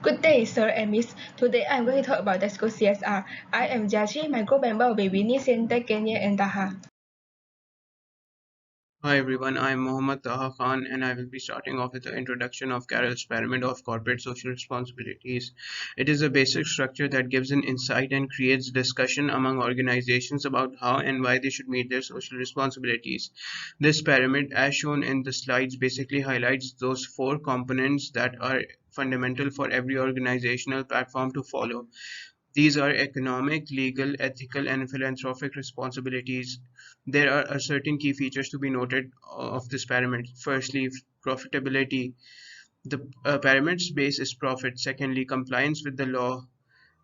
Good day, sir and miss. Today I'm going to talk about Tesco CSR. I am Jachi, my group member will be Winnie, Sinte, Kenya, and Taha. Hi everyone, I'm Mohammad Taha Khan and I will be starting off with the introduction of Carroll's Pyramid of Corporate Social Responsibilities. It is a basic structure that gives an insight and creates discussion among organizations about how and why they should meet their social responsibilities. This pyramid, as shown in the slides, basically highlights those four components that are fundamental for every organizational platform to follow. These are economic, legal, ethical, and philanthropic responsibilities. There are certain key features to be noted of this pyramid. Firstly, profitability. The pyramid's base is profit. Secondly, compliance with the law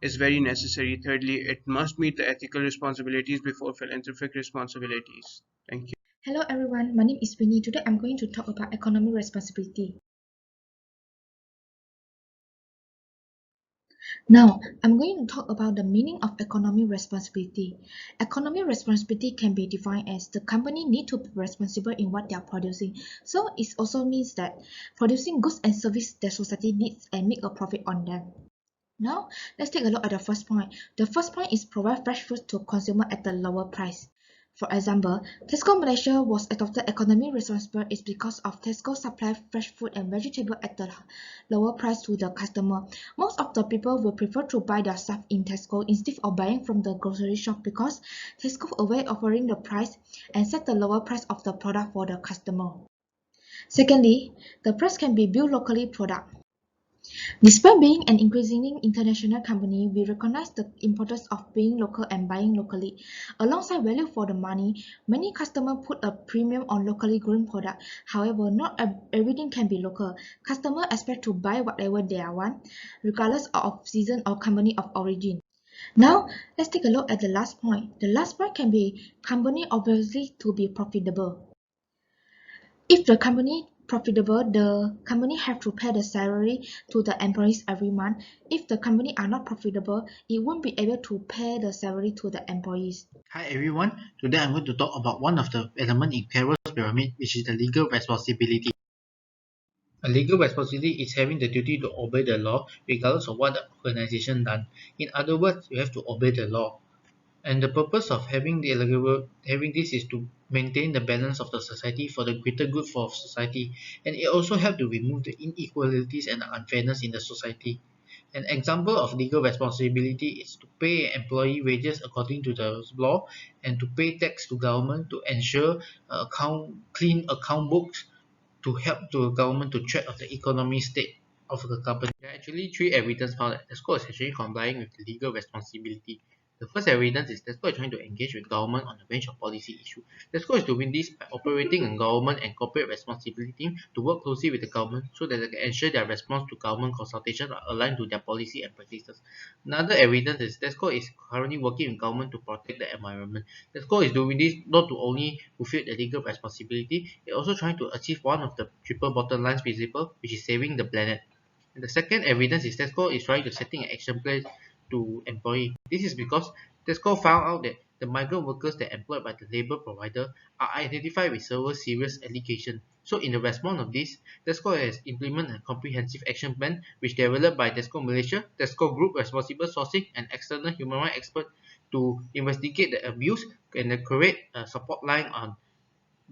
is very necessary. Thirdly, it must meet the ethical responsibilities before philanthropic responsibilities. Thank you. Hello everyone, my name is Winnie. Today I'm going to talk about economic responsibility. Now, I'm going to talk about the meaning of economic responsibility. Economic responsibility can be defined as the company need to be responsible in what they are producing. So it also means that producing goods and services that society needs and make a profit on them. Now, let's take a look at the first point. The first point is provide fresh food to consumer at a lower price. For example, Tesco Malaysia was adopted economy responsible is because of Tesco supply fresh food and vegetable at the lower price to the customer. Most of the people will prefer to buy their stuff in Tesco instead of buying from the grocery shop because Tesco avoid offering the price and set the lower price of the product for the customer. Secondly, the price can be built locally product. Despite being an increasingly international company, we recognize the importance of being local and buying locally. Alongside value for the money, many customers put a premium on locally grown product. However, not everything can be local. Customers expect to buy whatever they want, regardless of season or company of origin. Now, let's take a look at the last point. The last point can be company obviously to be profitable. If the company profitable, the company have to pay the salary to the employees every month. If the company are not profitable, it won't be able to pay the salary to the employees. Hi everyone, today I'm going to talk about one of the elements in Carroll's pyramid, which is the legal responsibility. A legal responsibility is having the duty to obey the law regardless of what the organization done. In other words, you have to obey the law. And the purpose of having this is to maintain the balance of the society for the greater good for society, and it also helps to remove the inequalities and unfairness in the society. An example of legal responsibility is to pay employee wages according to the law and to pay tax to government to ensure clean account books to help the government to track of the economic state of the company. There are actually three evidence found that Tesco is actually complying with the legal responsibility. The first evidence is Tesco is trying to engage with government on a range of policy issues. Tesco is doing this by operating a government and corporate responsibility team to work closely with the government so that they can ensure their response to government consultation are aligned to their policy and practices. Another evidence is Tesco is currently working with government to protect the environment. Tesco is doing this not to only fulfill the legal responsibility, it also trying to achieve one of the triple bottom lines principle, which is saving the planet. And the second evidence is Tesco is trying to setting an action plan to employee. This is because Tesco found out that the migrant workers that are employed by the labor provider are identified with several serious allegations. So in the response of this, Tesco has implemented a comprehensive action plan which developed by Tesco Malaysia, Tesco Group Responsible Sourcing and external human rights expert to investigate the abuse and create a support line on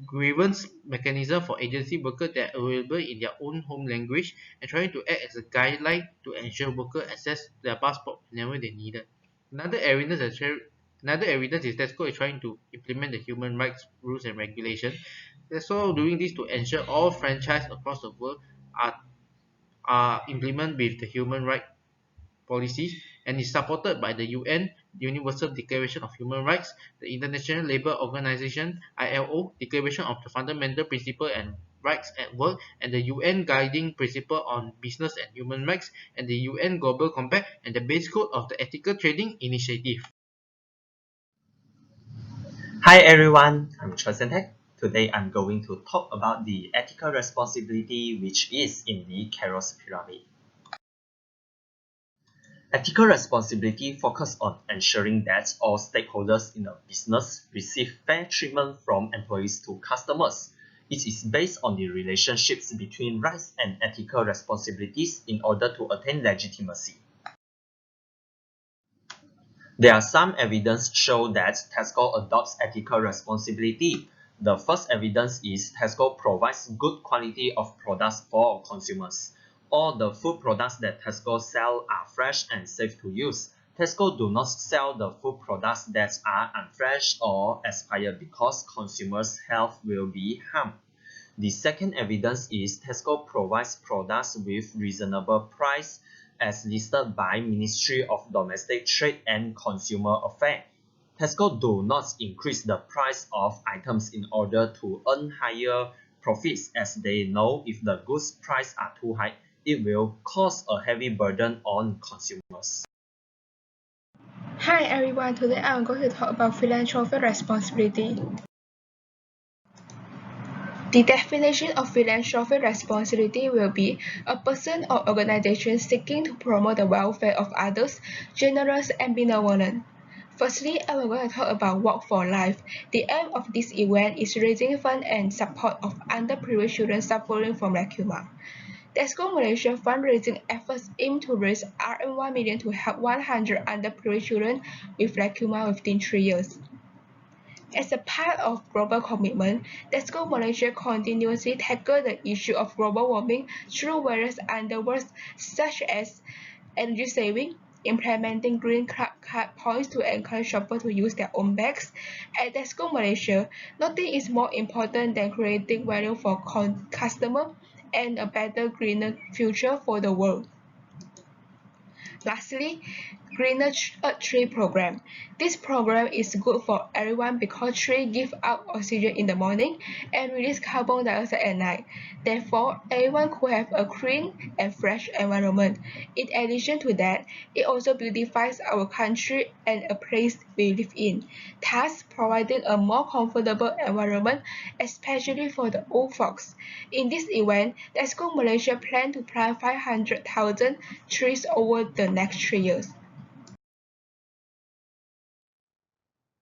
grievance mechanism for agency workers that are available in their own home language and trying to act as a guideline to ensure workers access their passport whenever they need it. Another evidence is Tesco is trying to implement the human rights rules and regulations. Tesco doing this to ensure all franchise across the world are implemented with the human rights policies and is supported by the UN Universal Declaration of Human Rights, the International Labour Organization (ILO) Declaration of the Fundamental Principles and Rights at Work, and the UN Guiding Principle on Business and Human Rights, and the UN Global Compact, and the Base Code of the Ethical Trading Initiative. Hi everyone, I'm Chosentek. Today I'm going to talk about the ethical responsibility which is in the Carroll's pyramid. Ethical responsibility focuses on ensuring that all stakeholders in a business receive fair treatment from employees to customers. It is based on the relationships between rights and ethical responsibilities in order to attain legitimacy. There are some evidence show that Tesco adopts ethical responsibility. The first evidence is Tesco provides good quality of products for consumers. All the food products that Tesco sell are fresh and safe to use. Tesco do not sell the food products that are unfresh or expired because consumers' health will be harmed. The second evidence is Tesco provides products with reasonable price as listed by Ministry of Domestic Trade and Consumer Affairs. Tesco do not increase the price of items in order to earn higher profits as they know if the goods price are too high, it will cause a heavy burden on consumers. Hi everyone, today I'm going to talk about philanthropic responsibility. The definition of philanthropic responsibility will be a person or organization seeking to promote the welfare of others, generous and benevolent. Firstly, I will going to talk about Walk for Life. The aim of this event is raising funds and support of underprivileged children suffering from leukemia. Tesco Malaysia fundraising efforts aim to raise RM1 million to help 100 underprivileged children with leukemia within 3 years. As a part of global commitment, Tesco Malaysia continuously tackle the issue of global warming through various endeavors such as energy saving, implementing green card points to encourage shoppers to use their own bags. At Tesco Malaysia, nothing is more important than creating value for customers and a better, greener future for the world. Lastly, Greener Earth Tree Program. This program is good for everyone because trees give out oxygen in the morning and release carbon dioxide at night. Therefore, everyone could have a clean and fresh environment. In addition to that, it also beautifies our country and a place we live in, thus providing a more comfortable environment, especially for the old folks. In this event, Tesco Malaysia plan to plant 500,000 trees over the next 3 years.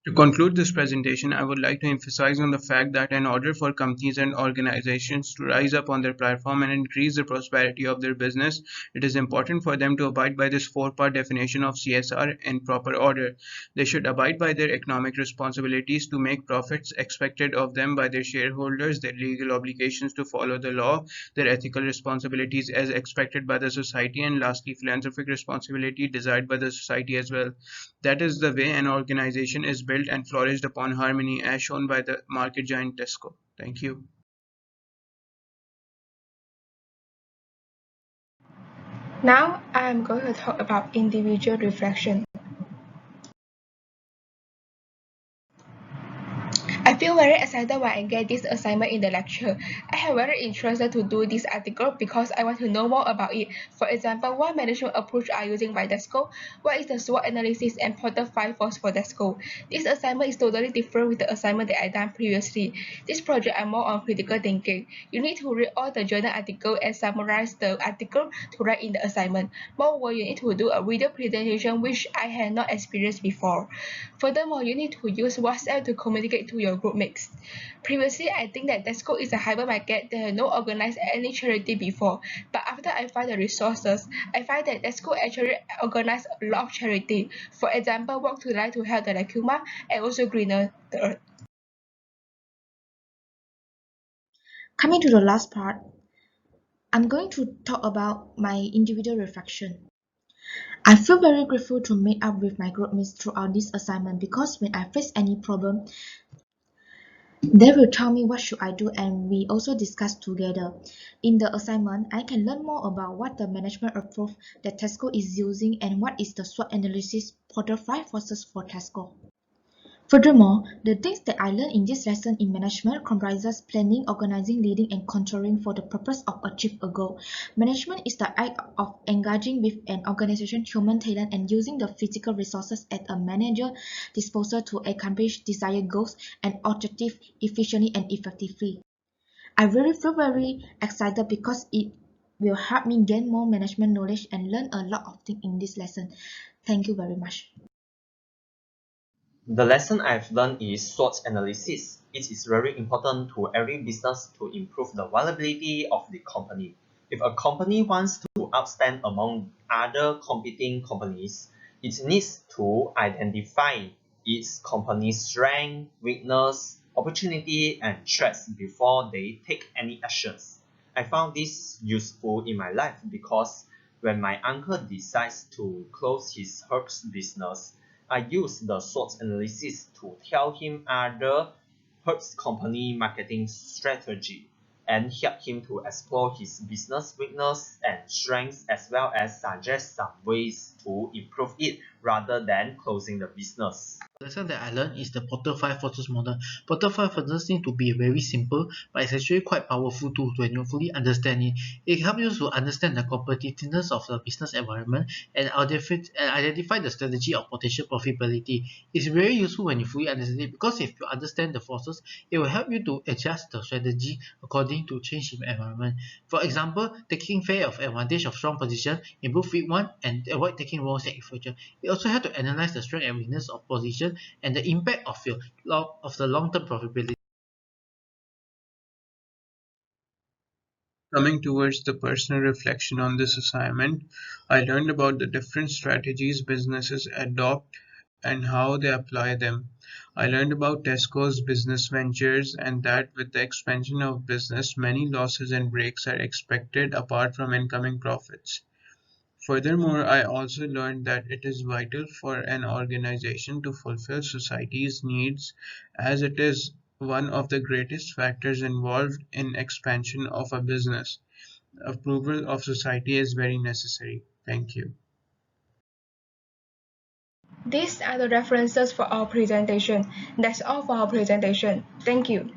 To conclude this presentation, I would like to emphasize on the fact that in order for companies and organizations to rise up on their platform and increase the prosperity of their business, it is important for them to abide by this four-part definition of CSR in proper order. They should abide by their economic responsibilities to make profits expected of them by their shareholders, their legal obligations to follow the law, their ethical responsibilities as expected by the society, and lastly, philanthropic responsibility desired by the society as well. That is the way an organization is built and flourished upon harmony as shown by the market giant Tesco. Thank you. Now I am going to talk about individual reflection. I feel very excited when I get this assignment in the lecture. I am very interested to do this article because I want to know more about it. For example, what management approach are using by Tesco? What is the SWOT analysis and Porter 5 force for Tesco? This assignment is totally different with the assignment that I done previously. This project are more on critical thinking. You need to read all the journal article and summarize the article to write in the assignment. Moreover, you need to do a video presentation which I had not experienced before. Furthermore, you need to use WhatsApp to communicate to your group mates. Previously, I think that Tesco is a hypermarket that had not organized any charity before. But after I find the resources, I find that Tesco actually organized a lot of charity. For example, Walk to Life to help the leukemia and also Greener the Earth. Coming to the last part, I'm going to talk about my individual reflection. I feel very grateful to meet up with my groupmates throughout this assignment because when I face any problem, they will tell me what should I do and we also discuss together. In the assignment, I can learn more about what the management approach that Tesco is using and what is the SWOT analysis Porter 5 forces for Tesco. Furthermore, the things that I learned in this lesson in management comprises planning, organizing, leading, and controlling for the purpose of achieve a goal. Management is the act of engaging with an organization, human talent, and using the physical resources at a manager's disposal to accomplish desired goals and objectives efficiently and effectively. I really feel very excited because it will help me gain more management knowledge and learn a lot of things in this lesson. Thank you very much. The lesson I've learned is SWOT analysis. it is very important to every business to improve the viability of the company. If a company wants to outstand among other competing companies, it needs to identify its company's strength, weakness, opportunity, and threats before they take any actions. I found this useful in my life because when my uncle decides to close his herbs business, I use the SWOT analysis to tell him other herbs company marketing strategy and help him to explore his business weakness and strengths as well as suggest some ways to improve it rather than closing the business. The lesson that I learned is the Porter 5 Forces model. Porter 5 Forces seem to be very simple, but it's actually quite powerful too when you fully understand it. It helps you to understand the competitiveness of the business environment and identify the strategy of potential profitability. It's very useful when you fully understand it because if you understand the forces, it will help you to adjust the strategy according to change in environment. For example, taking fair of advantage of strong position, improve weak one, and avoid taking wrong step in future. You also have to analyze the strength and weakness of position and the impact of the long-term profitability. Coming towards the personal reflection on this assignment, I learned about the different strategies businesses adopt and how they apply them. I learned about Tesco's business ventures and that with the expansion of business, many losses and breaks are expected apart from incoming profits. Furthermore, I also learned that it is vital for an organization to fulfill society's needs as it is one of the greatest factors involved in expansion of a business. Approval of society is very necessary. Thank you. These are the references for our presentation. That's all for our presentation. Thank you.